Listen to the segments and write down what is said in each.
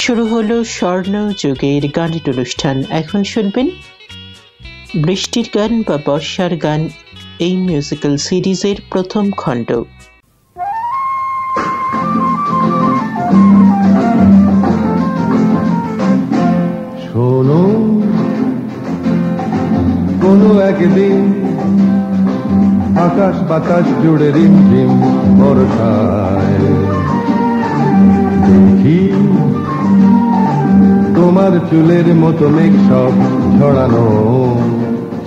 শুরু হলো স্বর্ণ যুগের গানের অনুষ্ঠান। এখন শুনবেন বৃষ্টির গান বা বর্ষার গান, এই মিউজিক্যাল সিরিজের প্রথম খণ্ড। শোনো, কোনো একদিন আকাশ বাতাস জুড়ে রিমঝিম বর্ষায় দেখি তোমার চুলের মতো মেঘ সব ছড়ানো,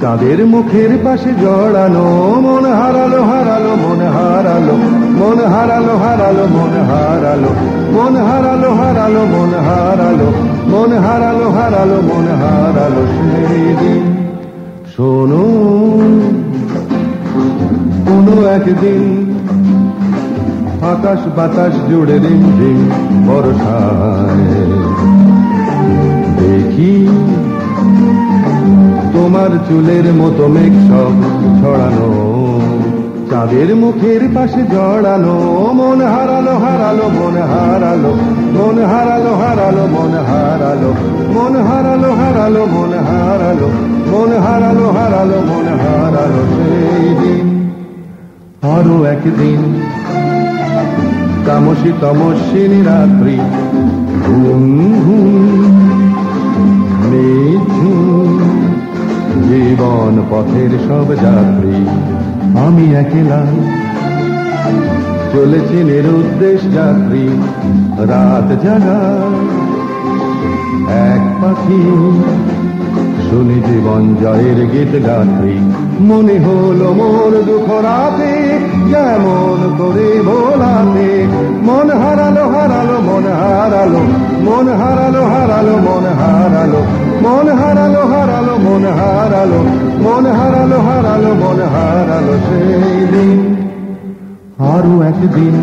চাঁদের মুখের পাশে জড়ানো। মন হারালো হারালো মন হারালো, মন হারালো হারালো মন হারালো, মন হারালো হারালো মন হারালো, মন হারালো হারালো মন হারালো সেই দিন। শোনো, কোনো একদিন আকাশ বাতাস জুড়ে রিমঝিম বর্ষায় দেখি তোমার চুলের মতো মেঘ সব ছড়ানো, চাঁদের মুখের পাশে জড়ানো। মন হারালো হারালো মন হারালো, মন হারালো হারালো মন হারালো, মন হারালো হারালো মন হারালো, মন হারালো হারালো মন হারালো সেই দিন। আরো একদিন তামসী তমস্বিনী রাত্রি, ঘুম ঘুম নিঝুম জীবন পথের সব যাত্রী, আমি একলা চলেছি নিরুদ্দেশ যাত্রী। রাত জাগা এক পাখি, শুনি জীবন জয়ের গীত গাত্রী। মনে হলো মোর দুঃখ রাতে যেমন করে ভোলাতে। মন হারালো হারালো মন হারালো, মন হারালো হারালো মন হারালো, মন হারালো হারালো মন হারালো, মন হারালো হারালো মন হারালো সেই দিন। আরো একদিন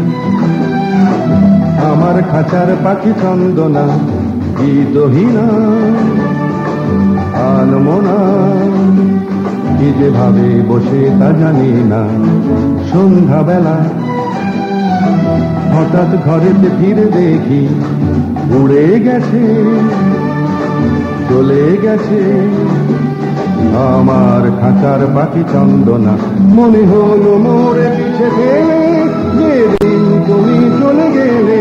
আমার খাঁচার পাখি চন্দনা গীতহীনা আনমনা, কি যে ভাবে বসে তা জানি না। সন্ধ্যাবেলা হঠাৎ ঘরেতে ফিরে দেখি উড়ে গেছে চলে গেছে আমার খাঁচার পাখি চন্দনা। মনে হলো মোরে পিছে ফেলে যেদিন তুমি চলে গেলে।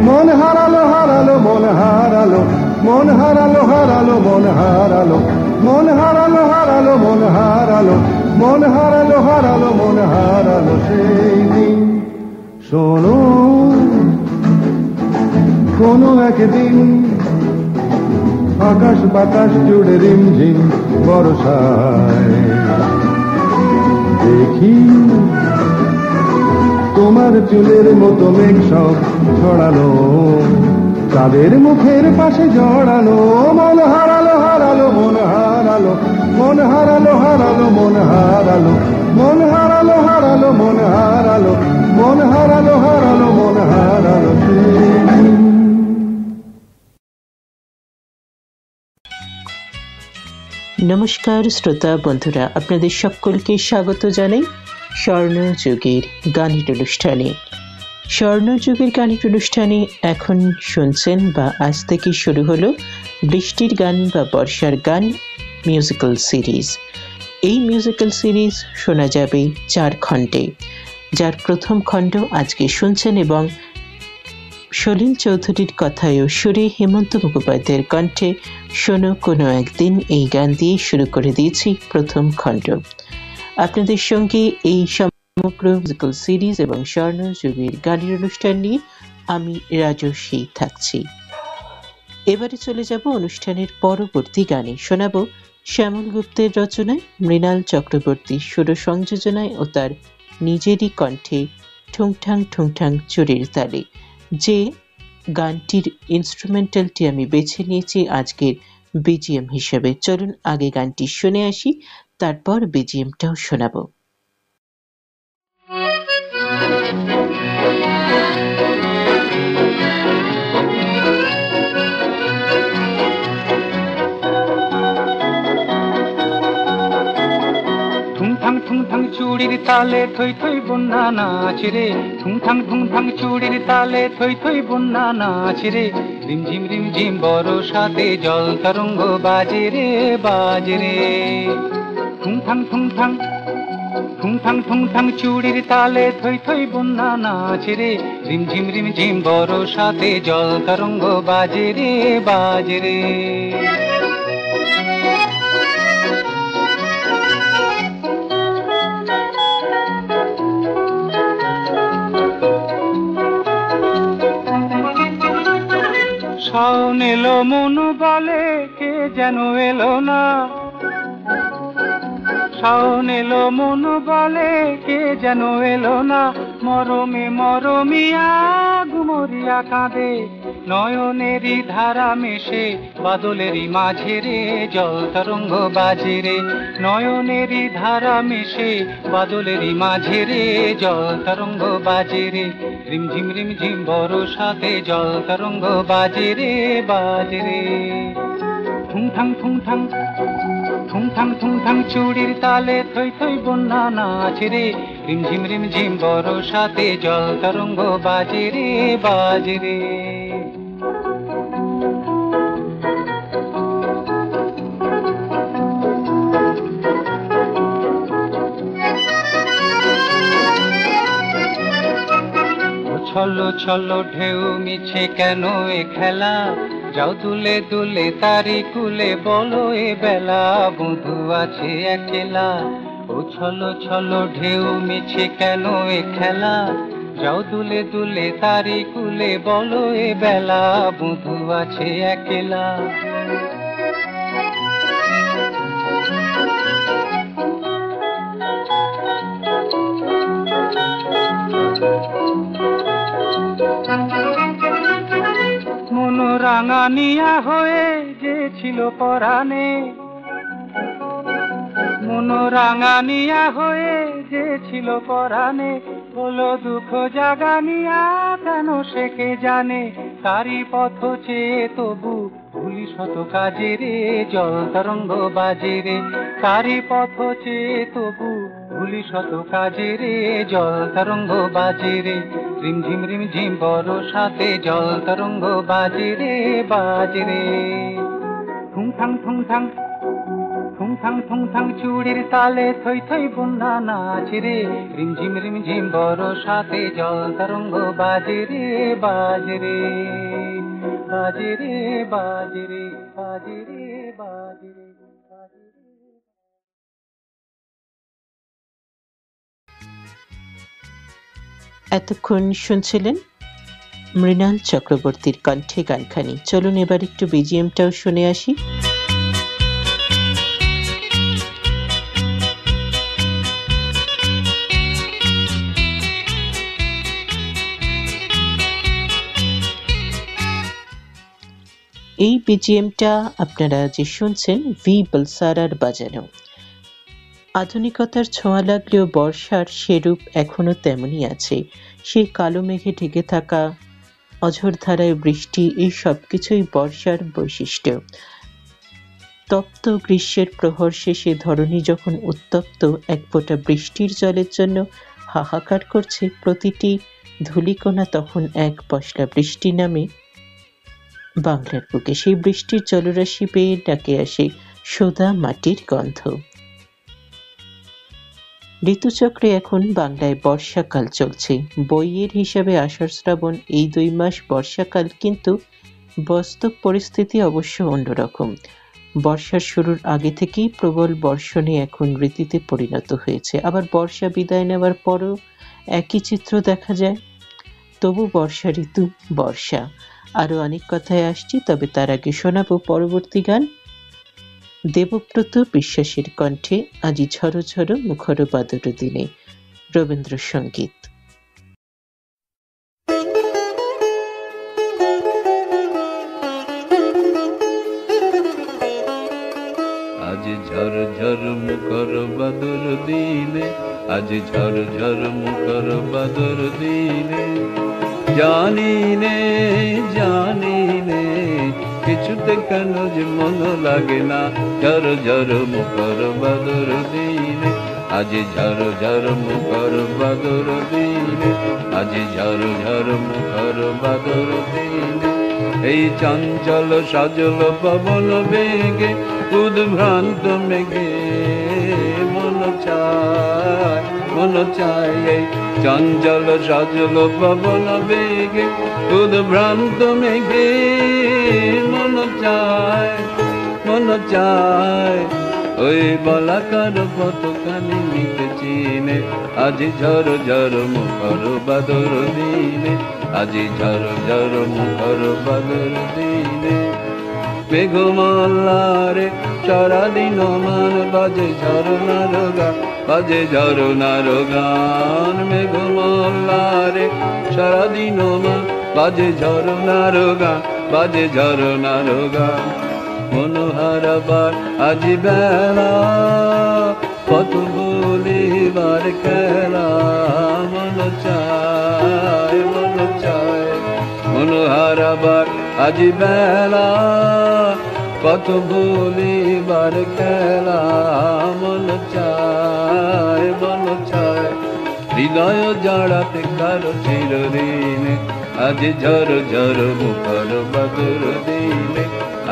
মন হারালো হারালো মন হারালো, মন হারালো হারালো মন হারালো, মন হারালো হারালো মন হারালো, মন হারালো হারালো মন হারালো সেই দিন। শোনো, কোনো একদিন আকাশ বাতাস জুড়ে রিমঝিম বর্ষায় দেখি তোমার চুলের মতো মেঘ সব ছড়ানো, চাঁদের মুখের পাশে জড়ানো। মন হারালো হারালো মন হারালো, মন হারালো হারালো মন হারালো, মন হারালো হারালো মন হারালো, মন হারালো হারালো মন হারালো সেই দিন। নমস্কার শ্রোতা বন্ধুরা, আপনাদের সকলকে স্বাগত জানাই স্বর্ণযুগের গানের অনুষ্ঠানে। স্বর্ণযুগের গানের অনুষ্ঠানে এখন শুনছেন বা আজ থেকে শুরু হলো বৃষ্টির গান বা বর্ষার গান মিউজিক্যাল সিরিজ। এই মিউজিক্যাল সিরিজ শোনা যাবে 4 খণ্ডে, যার প্রথম খণ্ড আজকে শুনছেন এবং সলিল চৌধুরীর কথায় ও সুরে হেমন্ত মুখোপাধ্যায়ের কণ্ঠে শোনো কোনো একদিন, এই গান দিয়ে শুরু করে দিয়েছি প্রথম খণ্ড। আপনাদের সঙ্গে এই সমগ্র মিউজিক্যাল সিরিজ এবং স্বর্ণযুগের গানের অনুষ্ঠান নিয়ে আমি রাজস্বী থাকছি। এবারে চলে যাব অনুষ্ঠানের পরবর্তী গানে। শোনাবো শ্যামল গুপ্তের রচনায়, মৃণাল চক্রবর্তীর সুর সংযোজনায় ও তার নিজেরই কণ্ঠে ঠুংঠাং ঠুংঠাং চুরির তালে, যে গানটির ইনস্ট্রুমেন্টালটি আমি বেছে নিয়েছি আজকের বিজিএম হিসেবে। চলুন আগে গানটি শুনে আসি, তারপর বিজিএমটাও শোনাবো। ঠুংঠাং ঠুংঠাং চুড়ির তালে থই থই বন্যা নাচ রে, ঠুং ঠাং চুড়ির তালে থই থই বন্যা নাচ রে, রিম ঝিম বরসাতে জল তরঙ্গ বাজে রে বাজে রে। ঠুং ঠাং চুড়ির তালে থই থই বন্যা নাচ রে, রিম ঝিম বরসাতে জল তরঙ্গ বাজে রে বাজে রে। শাওন এলো মন বলে কে যেন এলো না, শাওন এলো মন বলে কে যেন এলো না, মরমে মরমিয়া গুমরিয়া কাঁদে, নয়নেরই ধারা মেশে বাদলেরই মাঝে রে জল তরঙ্গ বাজে রে, নয়নেরই ধারা মেশে বাদলেরই মাঝে রে জল তরঙ্গ বাজে রে, রিম ঝিম বরসাতে জল তরঙ্গ বাজে রে বাজে রে। ঠুং ঠাং চুড়ির তালে থই থই বন্যা নাচ রে, রিম ঝিম বরসাতে জল তরঙ্গ বাজে রে বাজে রে। ছলো ছলো ঢেউ মিছে কেন এ খেলা, যাও দুলে দুলে তারি কুলে বলো এ বেলা, বন্ধু আছে একলা। ও ছলো ছলো ঢেউ মিছে কেন এ খেলা, যাও দুলে দুলে তারি কুলে বলো এ বেলা, বন্ধু আছে একলা। মন রাঙানিয়া হয়ে যে ছিল পরাণে, মন রাঙানিয়া হয়ে যে ছিল পরাণে, হলো দুঃখ জাগানিয়া কেন সে কে জানে, তারি পথ চেয়ে তবু ভুলি শত কাজে রে জল তরঙ্গ বাজে রে, তারি পথ চেয়ে তবু ভুলি শত কাজে রে জল তরঙ্গ বাজে রে, রিম ঝিম বরসাতে জল তরঙ্গ বাজে রে বাজে রে। ঠুং ঠাং চুড়ির তালে থই থই বন্যা নাচ রে, রিম ঝিম বরসাতে জল তরঙ্গ বাজে রে বাজে রে বাজে রে বাজে রে বাজে রে বাজে রে বাজে রে। এতক্ষণ শুনছিলেন মৃণাল চক্রবর্তীর কণ্ঠে গানখানি। চলুন এবার একটু বিজিএমটাও শুনে আসি। এই বিজিএমটা আপনারা যে শুনছেন ভি বলসারার বাজানো। আধুনিকতার ছোঁয়া লাগলেও বর্ষার সেরূপ এখনো তেমনই আছে। সেই কালো মেঘে ঢেকে থাকা, অঝোর ধারায় বৃষ্টি, এই সব কিছুই বর্ষার বৈশিষ্ট্য। তপ্ত গ্রীষ্মের প্রহর শেষে ধরণী যখন উত্তপ্ত, এক ফোঁটা বৃষ্টির জলের জন্য হাহাকার করছে, প্রতিটি ধূলিকণা তখন এক পশলা বৃষ্টি নামে বাংলার বুকে। সেই বৃষ্টির জলরাশি পেয়ে ডাকে আসে সোদা মাটির গন্ধ। ঋতুচক্রে এখন বাংলায় বর্ষাকাল চলছে। বইয়ের হিসাবে আষাঢ় শ্রাবণ এই 2 মাস বর্ষাকাল, কিন্তু বাস্তব পরিস্থিতি অবশ্য অন্যরকম। বর্ষার শুরুর আগে থেকেই প্রবল বর্ষণে এখন রীতিতে পরিণত হয়েছে। আবার বর্ষা বিদায় নেওয়ার পরও একই চিত্র দেখা যায়। তবু বর্ষা ঋতু বর্ষা। আরো অনেক কথায় আসছি, তবে তার আগে শোনাবো পরবর্তী গান। দেবব্রত বিশ্বাসের কণ্ঠে আজি ঝড়ো ঝড়ো মুখর বাদর দিনে, রবীন্দ্রসঙ্গীত। আজি ঝড় ঝড় মুখর বাদর দিনে, আজি ঝড় ঝড় মুখর বাদর দিনে, জানি নে কিছুতে কেন যে মন লাগে না, ঝড় ঝড় মুখর বাদর দিনে, আজি ঝড় ঝড় মুখর বাদর দিনে, আজি ঝড় ঝড় মুখর বাদর দিনে। এই চঞ্চল সজল পবন বেগে উদ্ভ্রান্ত মেঘে মন চায়, মন চায়। এই চঞ্চল সজল পবন বেগে উদ্ভ্রান্ত মেঘে মন চায়, মন চায়। ওই বলাকার পথখানি নিতে চিনে, আজি ঝড় ঝড় মুখর বাদর দিনে, আজি ঝড় ঝড় মুখর বাদর দিনে। মেঘমালারে সারাদিন মান বাজে ঝরনার গান, বাজে ঝরনার গান। মেঘমালারে সারাদিন মান বাজে ঝরনার গান, বাজে ঝরনার গান। মনোহারাবার আজি বেলা কত বলিবার খেলা, মন চায়, মন চায়। মনোহারাবার আজি বেলা কত বলিবার খেলা, মন চায়, মন চায়। হৃদয় জড়াতে কারো চিরদিনে, আজি ঝড় ঝড় মুখর বাদর দিনে,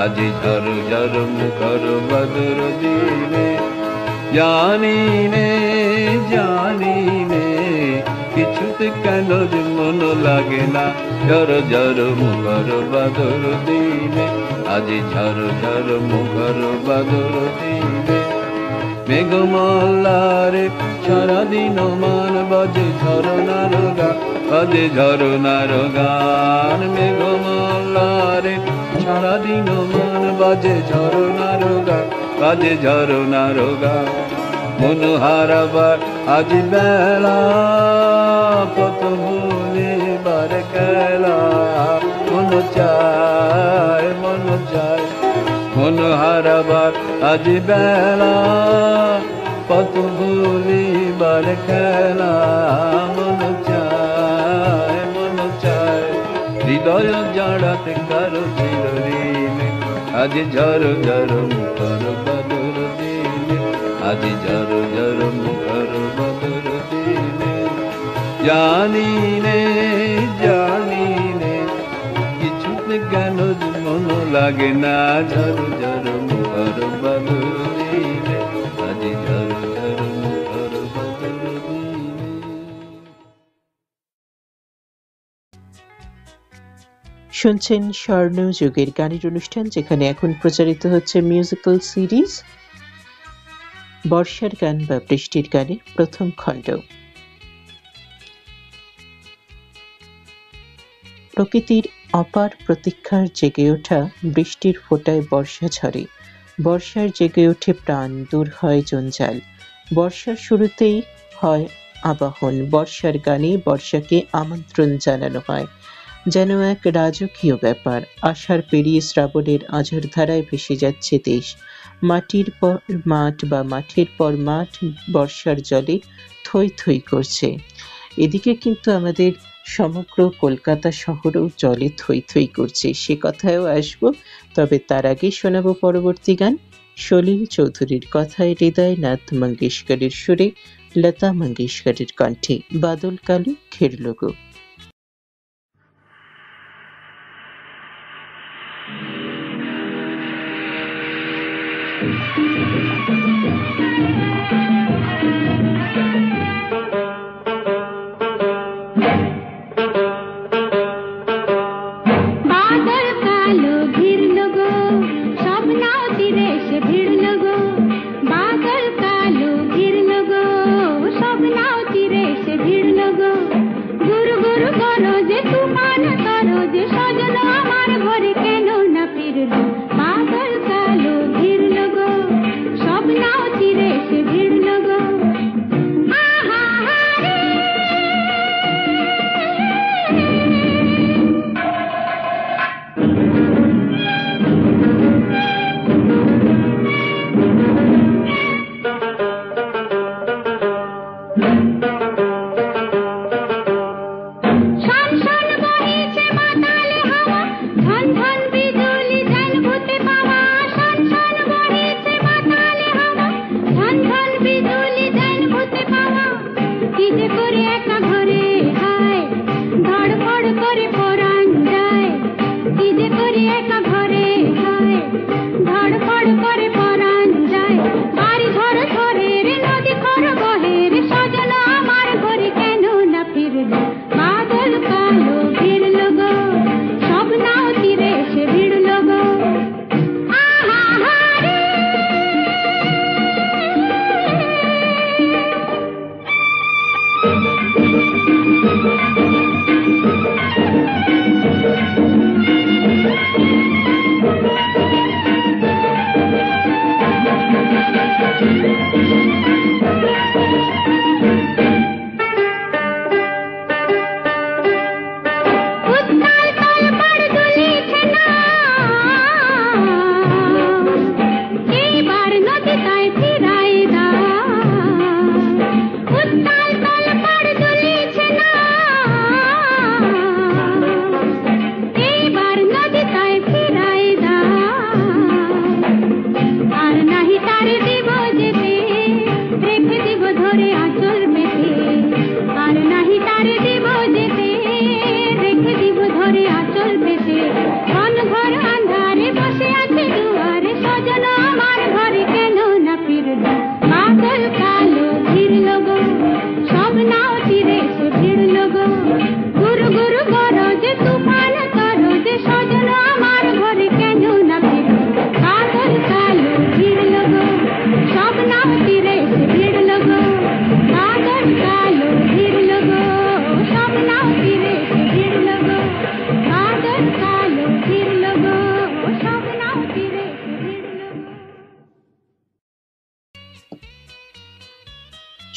আজি ঝড় ঝড় মুখর বাদর দিনে। জানি নে, জানি নে, কিছুতে কেন যে মন লাগে না, ঝড় ঝড় মুখর বাদর দিনে, আজি ঝড় ঝড় মুখর বাদর দিনে। মেঘমালারে সারাদিন মান বাজে ঝরনার গান, বাজে ঝরনার গান। মেঘমালারে সারাদিন মান বাজে ঝরনার গান, বাজে ঝরনার গান। মনোহারাবার আজ বেলা কত ভুলিবার খেলা, মন চায়, মন চায়। মনোহারাবার আজ বেলা কত ভুলিবার খেলা, মন চায়, মন চায়। হৃদয় জড়াতে কারো চিরদিনে, আজ ঝড় ঝড় মুখর বাদর দিনে, আজ ঝড় ঝড় মুখর বাদর দিনে। জানি নে, জানি নে, কিছুতে কেন মন লাগে না, ঝড় ঝড় মুখর বাদর দিনে, আজ ঝড় ঝড় মুখর বাদর দিনে। শুনছেন স্বর্ণযুগের গানের অনুষ্ঠান, যেখানে এখন প্রচারিত হচ্ছে মিউজিক্যাল সিরিজ বর্ষার গান বা বৃষ্টির গানের প্রথম খণ্ড। প্রকৃতির অপার প্রতীক্ষার জেগে ওঠা বৃষ্টির ফোঁটায় বর্ষা ঝরে, বর্ষার জেগে ওঠে প্রাণ, দূর হয় জঞ্জাল। বর্ষার শুরুতেই হয় আবাহন, বর্ষার গানে বর্ষাকে আমন্ত্রণ জানানো হয়, যেন এক রাজকীয় ব্যাপার। আষাঢ় পেরিয়ে শ্রাবণের আঝাড় ধারায় ভেসে যাচ্ছে দেশ, মাটির পর মাঠ বা মাঠের পর মাঠ বর্ষার জলে থই থই করছে। এদিকে কিন্তু আমাদের সমগ্র কলকাতা শহরও জলে থই থই করছে, সে কথায়ও আসব। তবে তার আগে শোনাবো পরবর্তী গান, সলিল চৌধুরীর কথায় হৃদয়নাথ মঙ্গেশকরের সুরে, লতা মঙ্গেশকরের কণ্ঠে, বাদল কালো ঘেরলো গো। সব নাও তীরে এসে ভিড়ল গো।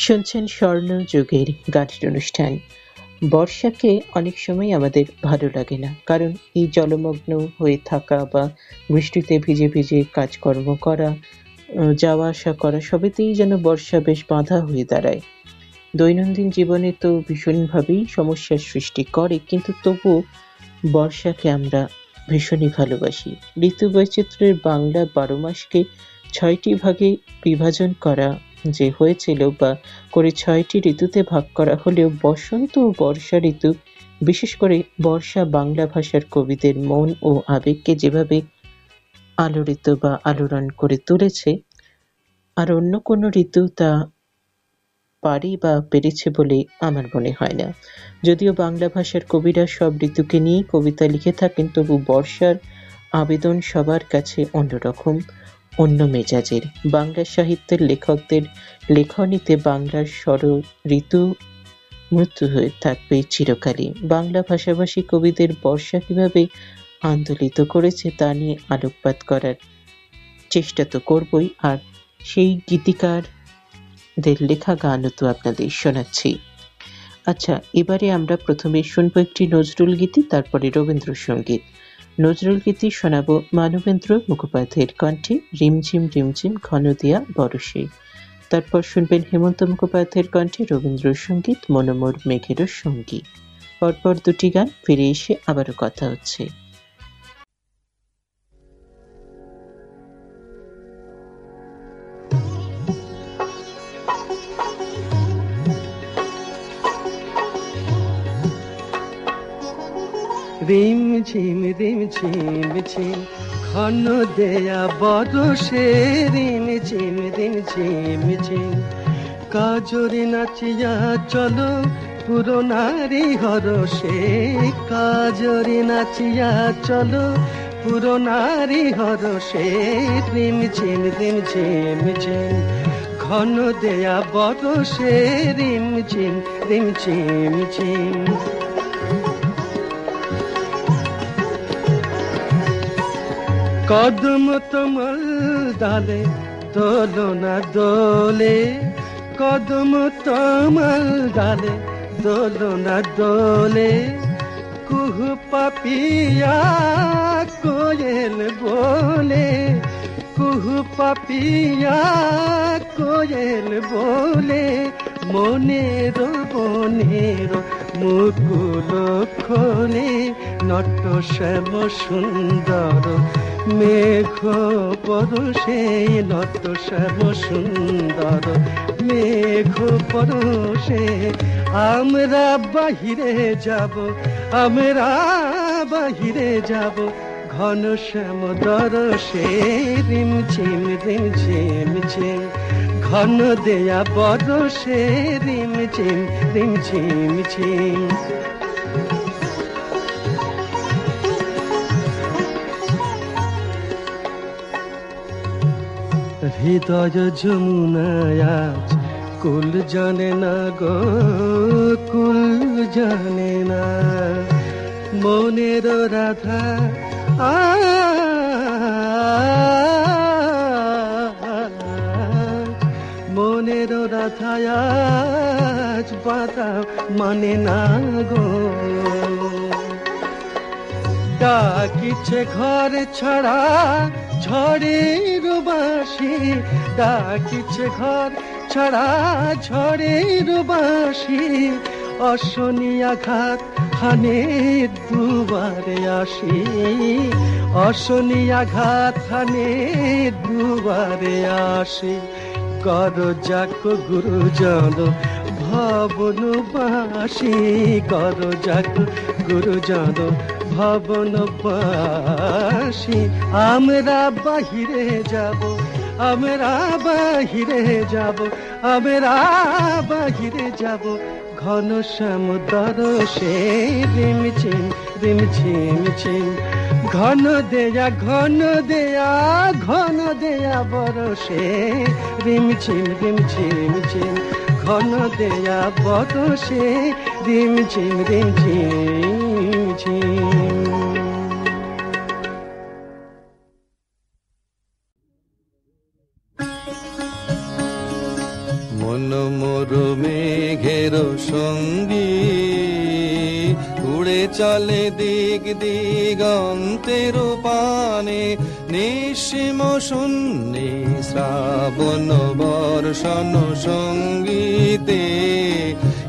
শুনছেন স্বর্ণযুগের গানের অনুষ্ঠান। বর্ষাকে অনেক সময় আমাদের ভালো লাগে না, কারণ এই জলমগ্ন হয়ে থাকা বা বৃষ্টিতে ভিজে ভিজে কাজকর্ম করা, যাওয়া আসা করা, সবেতেই যেন বর্ষা বেশ বাধা হয়ে দাঁড়ায়। দৈনন্দিন জীবনে তো ভীষণভাবেই সমস্যার সৃষ্টি করে, কিন্তু তবু বর্ষাকে আমরা ভীষণই ভালোবাসি। ঋতু বৈচিত্র্যের বাংলা ১২ মাসকে ৬টি ভাগে বিভাজন করা যে হয়েছিল বা করে ৬টি ঋতুতে ভাগ করা হলেও বসন্ত ও বর্ষা ঋতু, বিশেষ করে বর্ষা, বাংলা ভাষার কবিদের মন ও আবেগকে যেভাবে আলোড়িত বা আলোড়ন করে তুলেছে, আর অন্য কোনো ঋতু তা পারি বা পেরেছে বলে আমার মনে হয় না। যদিও বাংলা ভাষার কবিরা সব ঋতুকে নিয়েই কবিতা লিখে থাকেন, তবু বর্ষার আবেদন সবার কাছে অন্যরকম, অন্য মেজাজের। বাংলা সাহিত্যের লেখকদের লেখনীতে বাংলার স্বর ঋতু মৃত্যু হয়ে থাকবে চিরকালই। বাংলা ভাষাভাষী কবিদের বর্ষা কিভাবে আন্দোলিত করেছে তা নিয়ে আলোকপাত করার চেষ্টা তো করবই, আর সেই গীতিকারদের লেখা গানও তো আপনাদের শোনাচ্ছি। আচ্ছা, এবারে আমরা প্রথমে শুনবো একটি নজরুল গীতি, তারপরে রবীন্দ্রসঙ্গীত। নজরুল গীতি শোনাবো মানবেন্দ্র মুখোপাধ্যায়ের কণ্ঠে, রিমঝিম রিমঝিম ঘন দিয়া বরষে। তারপর শুনবেন হেমন্ত মুখোপাধ্যায়ের কণ্ঠে রবীন্দ্রসঙ্গীত, মনোমোর মেঘেরও সঙ্গী। পরপর দুটি গান, ফিরে এসে আবারও কথা হচ্ছে। রিমঝিম রিমঝিম ঝিম ঘন দেয়া বরষে, রিমঝিম রিমঝিম ঝিম কাজরে নাচিয়া চলো পুরনারি হরষে, কাজরে নাচিয়া চলো পুরনারি হরষে, রিমঝিম রিমঝিম ঝিম ঘন দেয়া বরষে, রিমঝিম রিমঝিম ঝিম। কদম তমল ডালে দোলনা দোলে, কদম তমল ডালে দোলনা দোলে, কুহু পাপিয়া কোয়েল বলে, কুহু পাপিয়া কোয়েল বলে, মনের বনের মুকুল খোলে, নট শ্যাম সুন্দর মেঘ পরশে, নত শ্যাম সুন্দর মেঘ পরশে। আমরা বাহিরে যাব, আমরা বাহিরে যাব, ঘন শ্যাম দরশে, রিমঝিম রিমঝিম ঝিম ঘন দেয়া বরষে, রিমঝিম রিমঝিম ঝিম। হৃদয় যমুনায় আজ কুল জানে না গো, কুল জানে না, মনের রাধা মনের রাধা আজ বাধা মানে না গো। ডাকিছে ঘর ছাড়া ঝড়ের বাঁশি, ডাকিছে ঘর ছাড়া ঝড়ের বাঁশি, অশনি আঘাত হানে দুবারে আসি, অশনি আঘাত হানে দুবারে আসি। কর যাক গুরুজন ভবনবাসী, কর যাক গুরুজন ভবনবাসী। আমরা বাহিরে যাব, আমরা বাহিরে যাব, আমরা বাহিরে যাব, ঘন শ্যাম দরশে, রিমঝিম রিমঝিম ঝিম ঘন দেয়া ঘন দেয়া ঘন দেয়া বরষে, রিমঝিম রিমঝিম ঝিম ঘন দেয়া বরষে, রিমঝিম রিমঝিম ঝিম। মন মোর সঙ্গী উড়ে চলে দিক দিগন্তের পানে নিঃসীম শূন্যে শ্রাবণ বর্ষণ সঙ্গীতে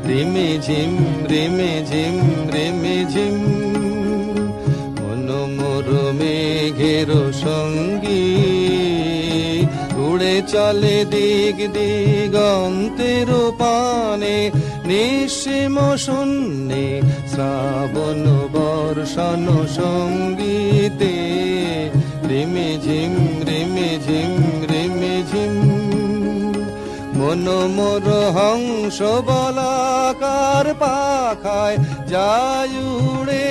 রিমে ঝিম রিমে ঝিম রিমে ঝিম মনোমর মেঘের সঙ্গী উড়ে চলে দিক দিগন্তের পানে নিঃসীম শূন্যে শ্রাবণ বর্ষণ সঙ্গীতে রিমে ঝিম রিমে ঝিম রিমে ঝিম মনোমর হংস বলাকার পাখায় যায় উড়ে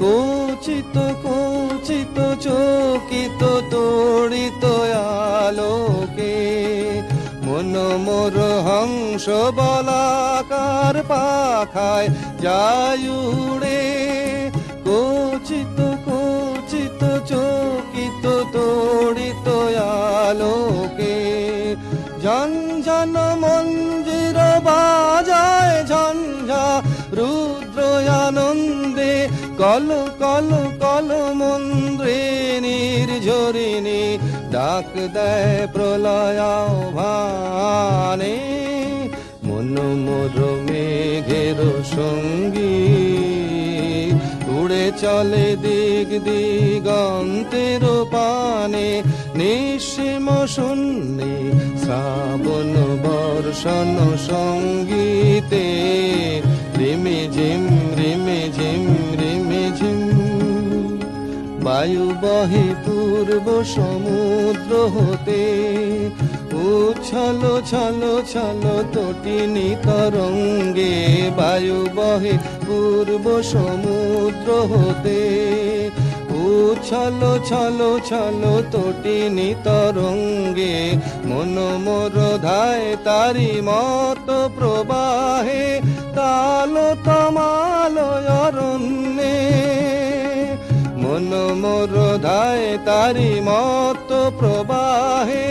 কোচিত কোচিত চকিত তড়িত আলোকে মনোমর হংস বলাকার পাখায় যায় উড়ে কোচিত কোচিত চকিত তড়িত আলোকে ঝঞ্ঝন মঞ্জির বাজায় ঝঞ্ঝা রুদ্র আনন্দে কল কল কল মন্দ্রে নির্ঝরিণী ডাক দেয় প্রলয় আহ্বানে মনোমর মেঘের সঙ্গী উড়ে চলে দিক দিগন্তের পানে নিঃসীম শূন্যে শ্রাবণ বর্ষণ সঙ্গীতে রিমে ঝিম রিমে ঝিম রিমে ঝিম বায়ু বহে পূর্ব সমুদ্র হতে উচ্ছল ছল ছল তটিনী তরঙ্গে বায়ু বহে পূর্ব সমুদ্র হতে উচ্ছল ছল ছল তটিনী তরঙ্গে মনোমর ধায় তারি মত প্রবাহে তাল তমাল অরণ্যে মনোমর ধায় তারি মত প্রবাহে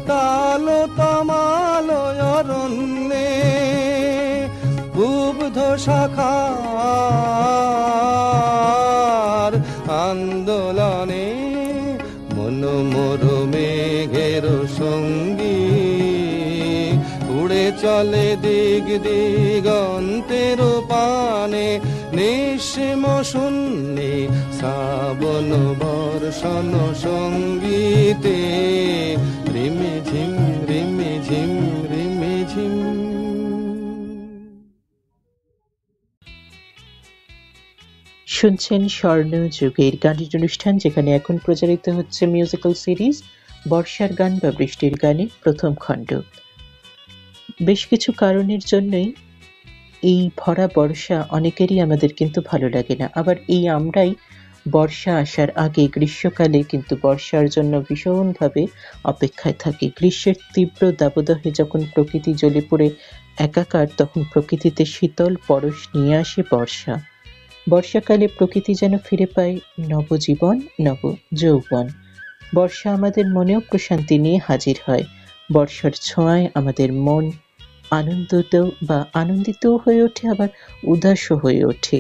তাল তমাল অরণ্যে বুব্ধ শাখার আন্দোলনে মনোমর মেঘের সঙ্গী উড়ে চলে দিক দিগন্তের পানে নিঃসীম শূন্যে শ্রাবণ বর্ষণ সঙ্গীতে রিমে ঝিম রিমে ঝিম রিমে ঝিম। শুনছেন স্বর্ণ যুগের গানের অনুষ্ঠান, যেখানে এখন প্রচারিত হচ্ছে মিউজিক্যাল সিরিজ বর্ষার গান বা বৃষ্টির গানের প্রথম খণ্ড। বেশ কিছু কারণের জন্যই এই ভরা বর্ষা অনেকেরই আমাদের কিন্তু ভালো লাগে না, আবার এই আমরাই বর্ষা আসার আগে গ্রীষ্মকালে কিন্তু বর্ষার জন্য ভীষণভাবে অপেক্ষায় থাকি। গ্রীষ্মের তীব্র দাবদাহে যখন প্রকৃতি জ্বলে পড়ে একাকার, তখন প্রকৃতিতে শীতল পরশ নিয়ে আসে বর্ষা। বর্ষাকালে প্রকৃতি যেন ফিরে পায় নবজীবন, নব যৌবন। বর্ষা আমাদের মনেও প্রশান্তি নিয়ে হাজির হয়। বর্ষার ছোঁয়ায় আমাদের মন আনন্দিত হয়ে ওঠে, আবার উদাসও হয়ে ওঠে।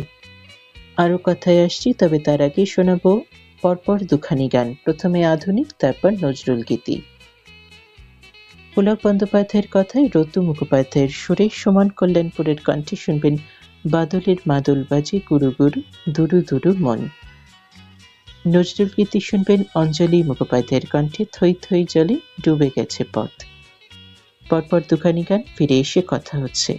আরো কথায় আসছি, তবে তার আগে শোনাবো পরপর দুখানি গান। প্রথমে আধুনিক, তারপর নজরুল গীতি। পুলক বন্দ্যোপাধ্যায়ের কথায় রতু মুখোপাধ্যায়ের সুরে সুমন কল্যাণপুরের কণ্ঠে শুনবেন বাদলের মাদল বাজে গুরু গুরু দুরু দুরু মন। নজরুল গীতি শুনবেন অঞ্জলি মুখোপাধ্যায়ের কণ্ঠে থই থই জলে ডুবে গেছে পথ। পরপর দুখানি গান, ফিরে এসে কথা হচ্ছে।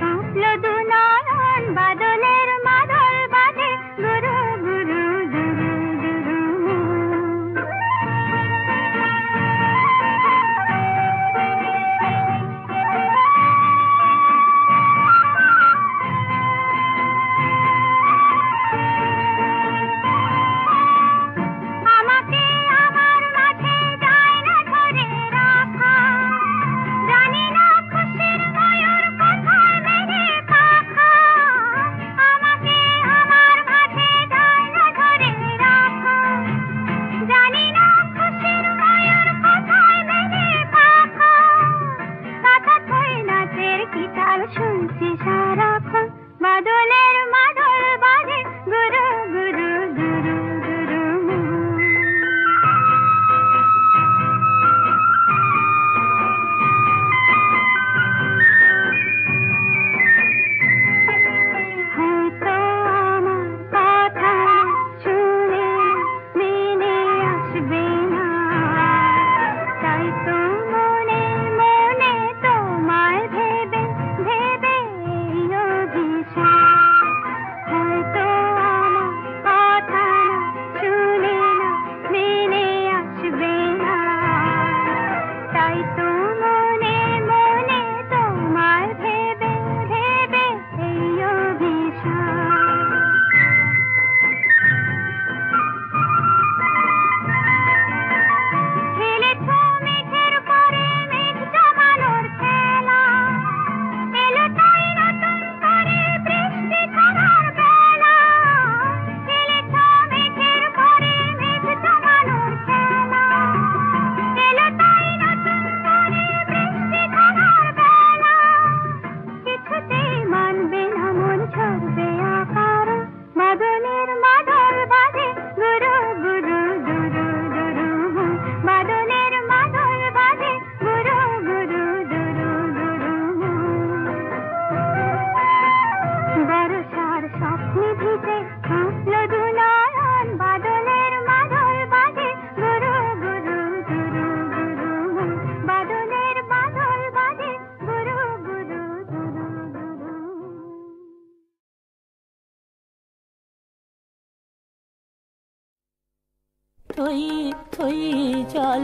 কাঁপলো দু নয়ন, বাদলের মাদল বাজে গুরু গুরু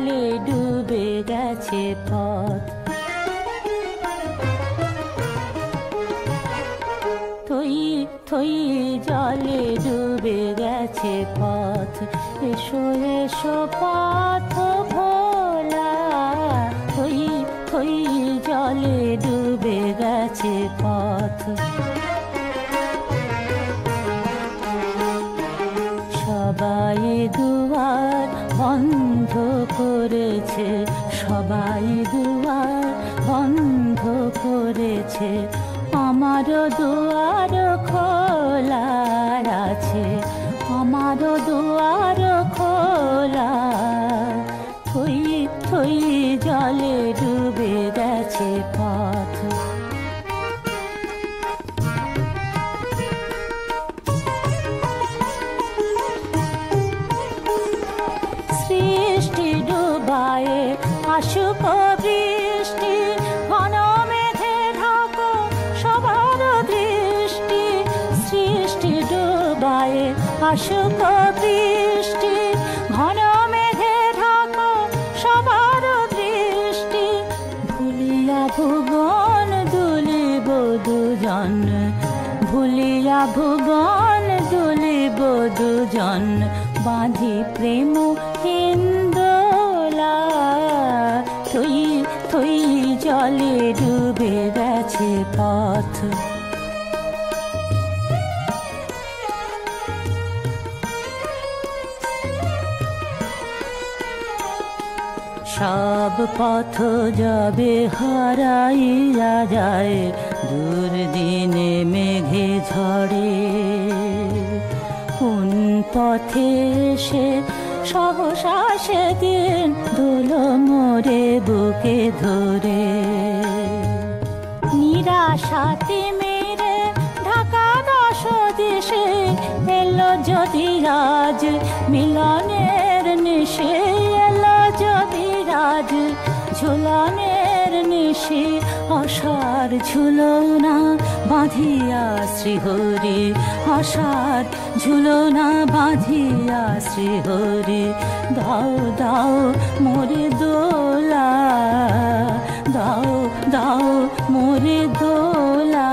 জলে ডুবে গেছে পথ। থই থই জলে ডুবে গেছে পথ, এসো এসো পথ ভোলা। থই থই জলে ডুবে গেছে পথ। সবাই দুয়ার বন্ধ করেছে, সবাই দুয়ার বন্ধ করেছে, আমারও দুয়ার খোলা আছে, আমারও দুয়ার খোলা। থই থই জলে ডুবে গেছে পথ। সৃষ্টি ডুবায়ে আসুক বৃষ্টি, ঘন মেঘে ঢাকো সবার দৃষ্টি। সৃষ্টি ডুবায়ে আসুক বৃষ্টি, ঘন মেঘে ঢাকো সবার দৃষ্টি। ভুলিয়া ভুবন দুলিব দুজন, ভুলিয়া ভুবন দুলিব দুজন, বাঁধি প্রেম হিন্দোলা। থই থই জলে ডুবে গেছে পথ। সব পথ যাবে হারাইয়া যায়, দুর্দিনে মেঘে ঝড়ে। কোন পথে সে সহসা সেদিন দোলো মোরে বুকে ধরে। নিরাশাতে মেরে ঢাকা দশ দেশে, এলো যদি রাজ মিলনের নিশে। এলো যদি রাজ ঝুলনের নিশে, আশার ঝুলনা বাঁধিয়া শ্রীহরি, আশার ঝুলনা বাঁধিয়া শ্রীহরি। দাও দাও মোরে দোলা, দাও দাও মোরে দোলা।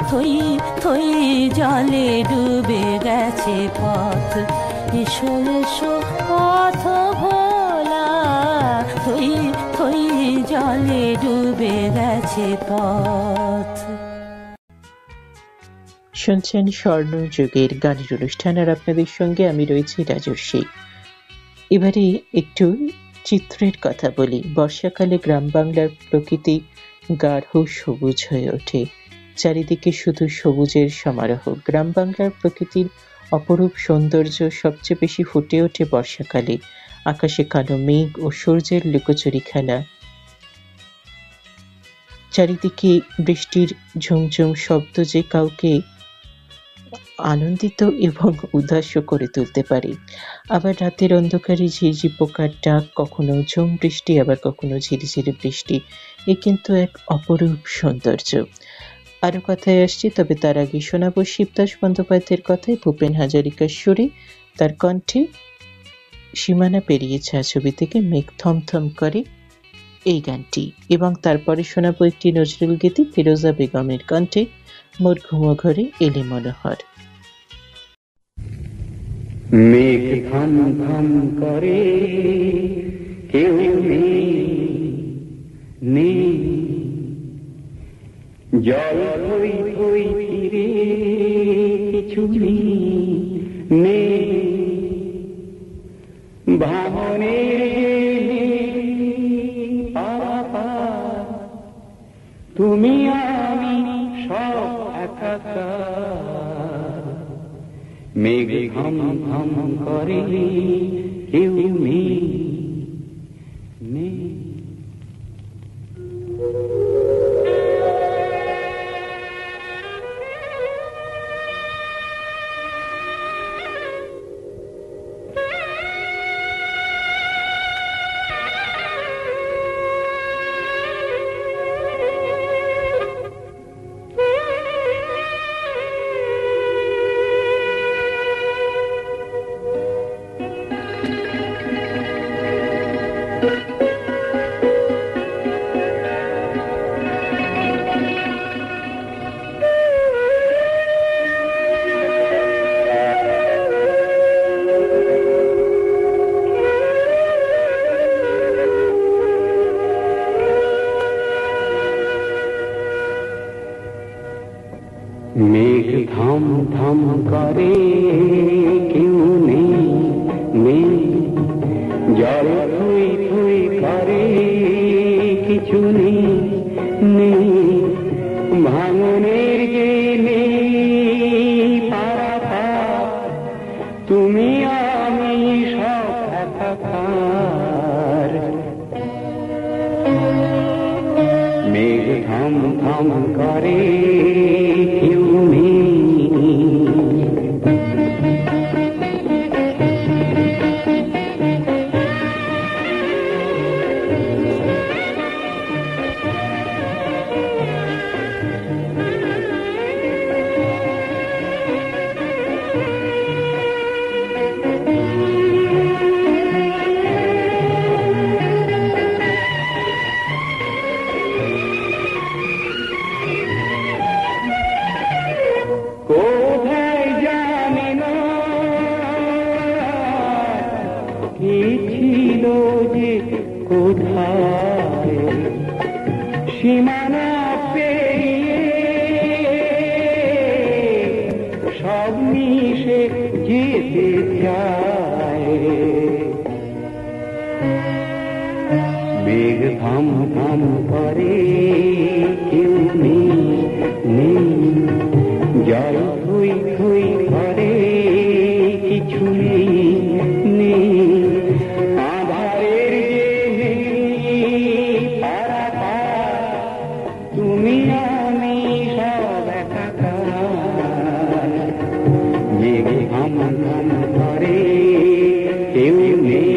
থই থই জলে ডুবে গেছে পথ, এসো এসো পথ ভোলা। থই থই জলে ডুবে গেছে পথ। শুনছেন স্বর্ণযুগের গানের অনুষ্ঠান, আর আপনাদের সঙ্গে আমি রয়েছি রাজস্বী। এবারে একটু চিত্রের কথা বলি। বর্ষাকালে গ্রাম বাংলার প্রকৃতি গাঢ় সবুজ হয়ে ওঠে, চারিদিকে শুধু সবুজের সমারোহ। গ্রাম বাংলার প্রকৃতির অপরূপ সৌন্দর্য সবচেয়ে বেশি ফুটে ওঠে বর্ষাকালে। আকাশে কালো মেঘ ও সূর্যের লুকোচুরি খেলা, চারিদিকে বৃষ্টির ঝুমঝুম শব্দ যে কাউকে আনন্দিত এবং উদাস্য করে তুলতে পারে। আবার রাতের অন্ধকারে ঝিঝি পোকার ডাক, কখনো ঝুম বৃষ্টি আবার কখনো ঝিরিঝিরি বৃষ্টি, এ কিন্তু এক অপরূপ সৌন্দর্য। আরো কথায় আসছি, তবে তার আগে শোনাবো শিবদাস বন্দ্যোপাধ্যায়ের কথায় ভূপেন হাজারিকার সুরে, তার কণ্ঠে সীমানা পেরিয়ে ছায়াছবি থেকে মেঘ থমথম করে এই গানটি। এবং তারপরে শোনাবো একটি নজরুল গীতি ফিরোজা বেগমের কণ্ঠে, মোর ঘুমো ঘরে এলে মনোহর। মেঘ থম থম করে কেউ নেই, জল হই হই ফিরে কিছু নেই, ভাঙনের পারাপার তুমি আমি সব একাকার। মেঘ ঘম ঘম করে কেউ নেই। মেঘ থাম থাম করে কেউ নেই নেই, জল থুই থুই করে কিছু নেই নেই, ভাঙনের যে নেই পারাপার, তুমি আমি সব একাকার। মেঘ থাম থাম করে কেউ নেই। কোথায় জানি না কি ছিল যে কোথায়, সীমানা পেরিয়ে সব মিশে যেতে চায়। মেঘ থাম থাম করে কেউ নেই নেই, জল থুই থুই করে কিছু নেই নেই, আধারের যে নেই পারাপার, তুমি আমি সব একাকার। মেঘ থাম থাম করে কেউ নেই।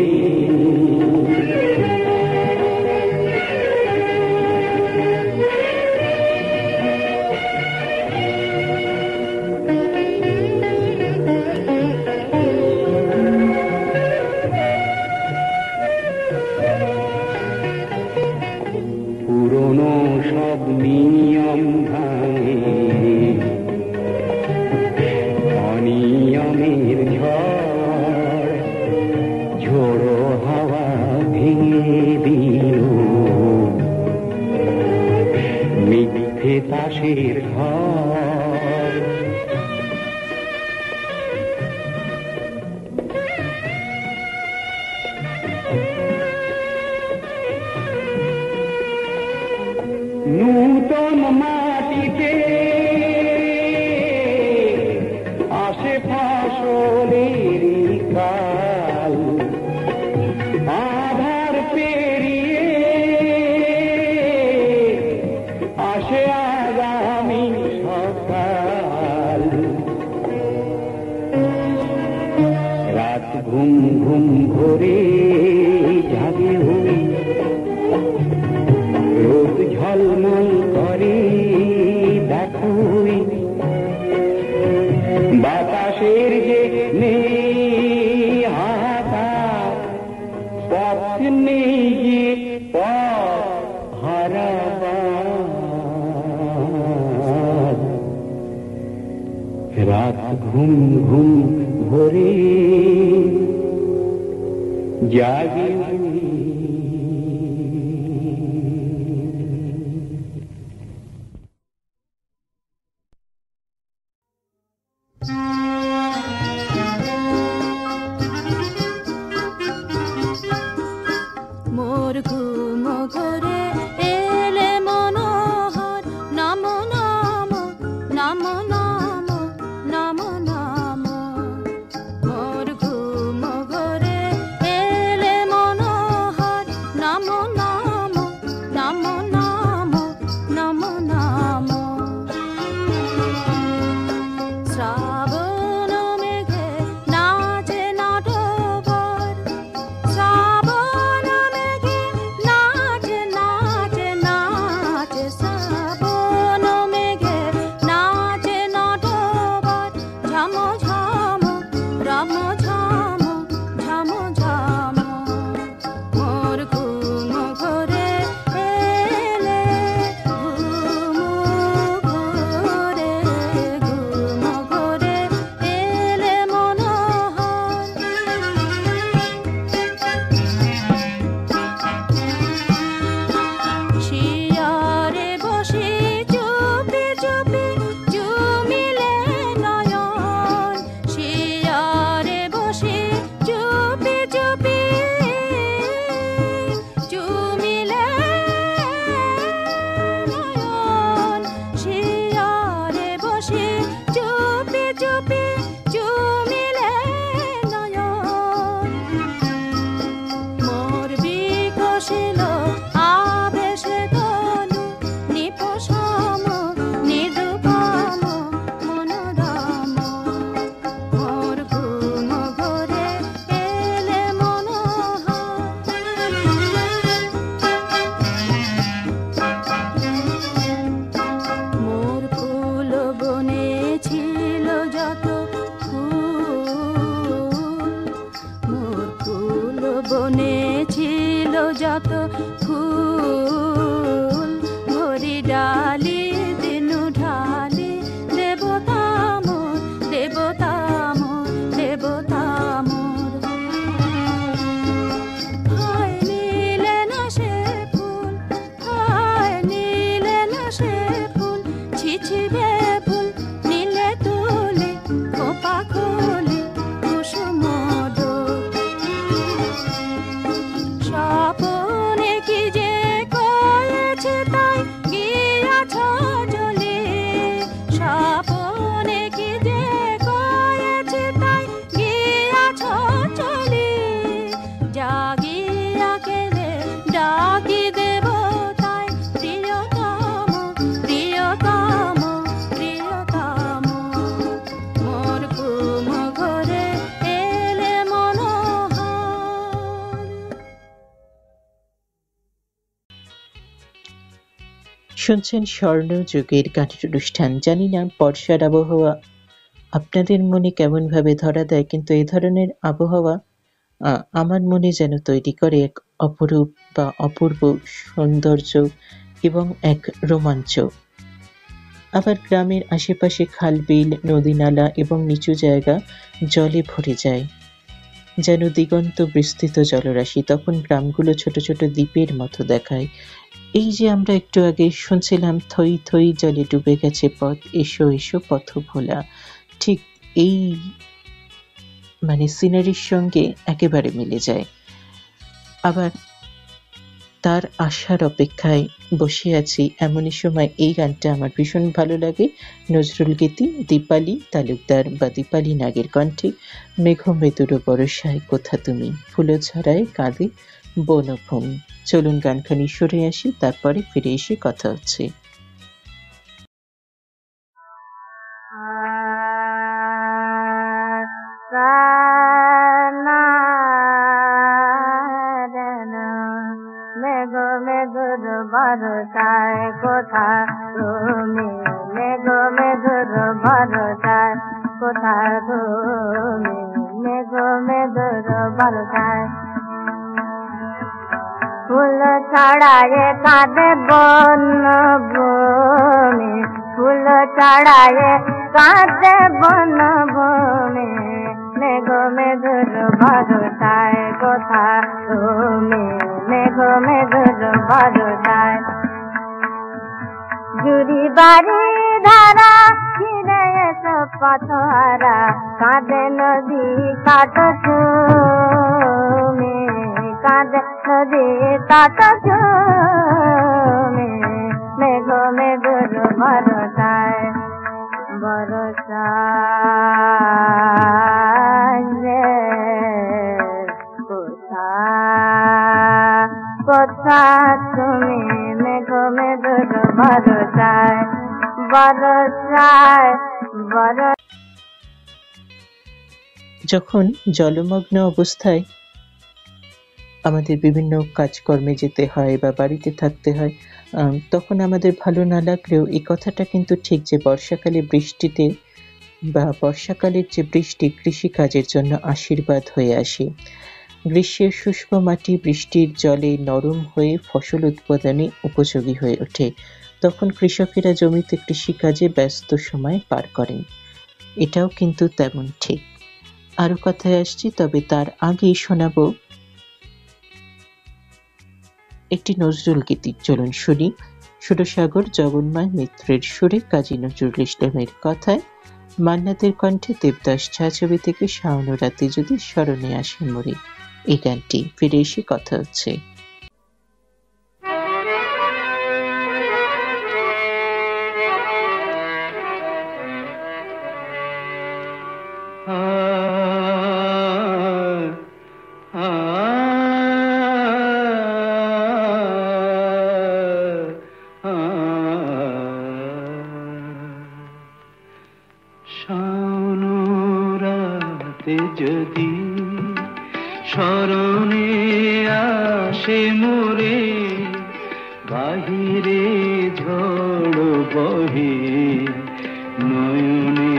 পুরনো সব নিয়ম ভাঙে, অনিয়মের ঝড়, ঝোড়ো হাওয়া ভেঙে দিল মিথ্যে তাসের ঘর। নূতন মাটিতে আসে ফসলের কাল, আধার পেরিয়ে আসে আগামী সকাল। রাত ঘুম ঘুম ভরে জাগে হই, রোদ ঝলমল করে দেখুই, বাতাসের যে নেই হাহাকার, পথ নেই যে পথ হারাবার। রাত ঘুম ঘুম ভরে জাগে মোর ঘুম ঘরে এলে মনোহর, নাম নাম নাম নাম নাম নাম। মোর ঘুম ঘরে এলে মনোহর, নাম নাম নাম নাম নাম নাম। শ্রাবণ মেঘে নাচে নাটবর, শ্রাবণ মেঘে নাচে ভাসিল আবেশে তনু নিপসম নিরূপম মনোরম মোর ঘুম ঘরে এলে মোর ফুল বনে ছিল যত ফুল মোর ফুল বনে ছিল যত ফুল ভরি ডালি দিনু ঢালি দেবতা মোর দেবতা মোর দেবতা মোর হায় নীলে না সে ফুল হায় নীলে না সে ফুল ছিছিবে ফুল নীলে তুলে খোপা খুলে কুসুম স্বপনে কি যে কয়েছে তাই গিয়াছ জলে স্বপনে কি যে কয়েছে তাই গিয়াছ চলে জাগিয়া কেলে ডাকি দেব তাই প্রিয়তম প্রিয়তম প্রিয়তম মোর ঘুম ঘরে এলে মনোহর। শুনছেন স্বর্ণযুগের গানের অনুষ্ঠান। জানি না বর্ষার আবহাওয়া আপনাদের মনে কেমন ভাবে ধরা দেয়, কিন্তু এই ধরনের আবহাওয়া আমার মনে যেন তৈরি করে এক অপরূপ বা অপূর্ব সৌন্দর্য এবং এক রোমাঞ্চ। আবার গ্রামের আশেপাশে খাল বিল নদী নালা এবং নিচু জায়গা জলে ভরে যায়, যেন দিগন্ত বিস্তৃত জলরাশি। তখন গ্রামগুলো ছোট ছোট দ্বীপের মতো দেখায়। এই যে আমরা একটু আগে শুনছিলাম থই থই জলে ডুবে গেছে পথ, এসো এসো পথ ভোলা, ঠিক এই সিনারির সঙ্গে একেবারে মিলে যায়। আবার তার আসার অপেক্ষায় বসে আছি এমনই সময় এই গানটা আমার ভীষণ ভালো লাগে। নজরুল গীতি, দীপালি তালুকদার বা দীপালি নাগের কণ্ঠে। মেঘ মেদুর বরসায় কোথা তুমি, ফুলো ছড়ায় কাঁদে বনভূমি। চলুন গানখানি সরে আসি, তারপরে ফিরে এসে কথা হচ্ছে। ভরসায় কোথা তুমি, মেঘ মেঘর ভরসায় কোথা তুমি, মেঘ মেঘর ভরসায় ফুল ছড়ায় কাঁদে বনভূমি, ফুল ছড়ায় কাঁদে বনভূমি, মেঘ মেঘর ভরসায় কোথা তুমি, মেঘ মেঘর ভরসায় জুড়ি বাড়ি ধারা ফিরে এসো পথহারা, কাঁদে নদী কাট তুমি, কাঁদে নদী কাট তুমি, মেঘ মেঘর ভরসায় ভরসায় কোথা তুমি, মেঘ মেঘর ভরসায় ভরসায় যখন জলমগ্ন অবস্থায় আমাদের বিভিন্ন কাজকর্মে যেতে হয় বা বাড়িতে থাকতে হয়, তখন আমাদের ভালো না লাগলেও এই কথাটা কিন্তু ঠিক যে বর্ষাকালে বৃষ্টিতে বা বর্ষাকালের যে বৃষ্টি কৃষিকাজের জন্য আশীর্বাদ হয়ে আসে। গ্রীষ্মের শুষ্ক মাটি বৃষ্টির জলে নরম হয়ে ফসল উৎপাদনে উপযোগী হয়ে ওঠে। তখন কৃষকেরা জমিতে কৃষিকাজে ব্যস্ত সময় পার করেন। এটাও কিন্তু তেমন ঠিক। আরো কথায় আসছি, তবে তার আগেই শোনাবো একটি নজরুল গীতি। চলুন শুনি। সুরসাগর জগন্ময় মিত্রের সুরে, কাজী নজরুল ইসলামের কথায়, মান্নাতের কণ্ঠে, দেবদাস ছায়াছবি থেকে শাওন রাতে যদি স্মরণে আসে মোরে, এই গানটি। ফিরে এসে কথা হচ্ছে। যদি স্মরণে আসে মোরে, বাহিরে ঝড় বহে নয়নে